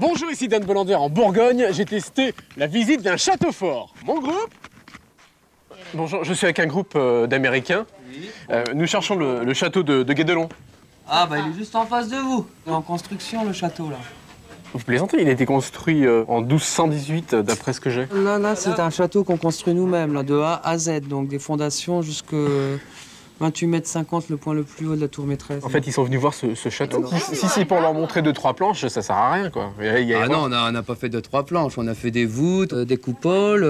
Bonjour, ici Dan Bolander en Bourgogne. J'ai testé la visite d'un château fort. Mon groupe. Bonjour, je suis avec un groupe d'Américains. Nous cherchons le château de Guédelon. Ah bah il est juste en face de vous. Il est en construction le château là. Vous plaisantez, il a été construit en 1218 d'après ce que j'ai. Là c'est un château qu'on construit nous-mêmes, là, de A à Z, donc des fondations jusqu'à 28,50 mètres, le point le plus haut de la tour maîtresse. En fait, ils sont venus voir ce château. Si c'est pour leur montrer 2-3 planches, ça sert à rien, quoi. Ah non, on n'a pas fait 2-3 planches, on a fait des voûtes, des coupoles.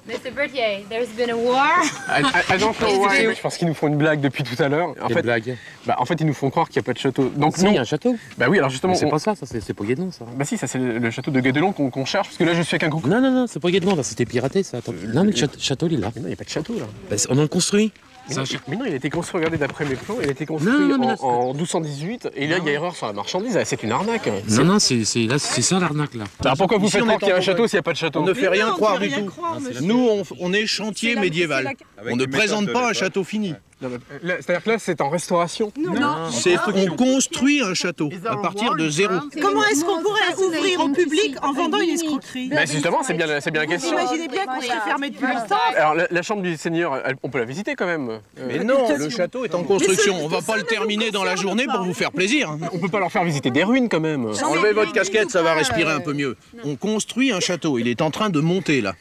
Mr. Berthier, there's been a war. I don't know why. Je pense qu'ils nous font une blague depuis tout à l'heure. Quelle blague? En fait, ils nous font croire qu'il n'y a pas de château. Donc Si, il y a un château. Bah oui, alors justement. C'est pas ça, c'est pas Guédelon, ça. Bah si, ça c'est le château de Guédelon qu'on cherche, parce que là je suis avec un groupe. Non, c'est pas Guédelon, là, c'était piraté, ça. Attends. Non, mais le château, il est là. Mais non, il n'y a pas de château là. Bah, on en le construit. Mais non, il a été construit, regardez d'après mes plans, il a été construit en 1218, et là il y a erreur sur la marchandise, c'est une arnaque. Non, c'est ça l'arnaque là. Alors pourquoi vous faites croire qu'il y a un château s'il n'y a pas de château? On ne fait rien croire du tout. Nous, on est chantier médiéval. On ne présente pas un château fini. C'est-à-dire que là c'est en restauration? Non. On construit un château à partir de zéro. Comment est-ce qu'on pourrait ouvrir au public en vendant une escroquerie? Bah justement, c'est bien la question. Vous imaginez bien qu'on serait fermé depuis longtemps. Alors la chambre du seigneur, on peut la visiter quand même. Mais non, le château est en construction. On va pas le terminer dans la journée pour vous faire plaisir. On peut pas leur faire visiter des ruines quand même. Enlevez votre casquette, ça va respirer un peu mieux. On construit un château, il est en train de monter là.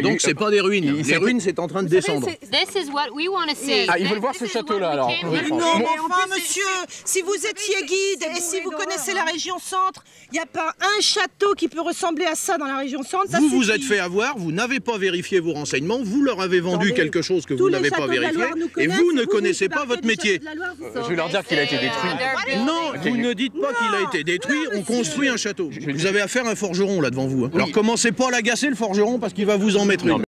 Donc c'est pas des ruines. Les ruines, c'est en train de descendre. This is what we want to see. Ah, ils veulent voir ce château-là alors. Non, mais enfin, monsieur, si vous étiez guide et si vous connaissez la région centre, il n'y a pas un château qui peut ressembler à ça dans la région centre. Vous vous êtes fait avoir, vous n'avez pas vérifié vos renseignements, vous leur avez vendu quelque chose que vous n'avez pas vérifié, et vous ne connaissez pas votre métier. Je vais leur dire qu'il a été détruit. Non, vous ne dites pas qu'il a été détruit, on construit un château. Vous avez affaire à un forgeron là devant vous. Alors commencez pas à l'agacer le forgeron parce qu'il va vous en mettre une.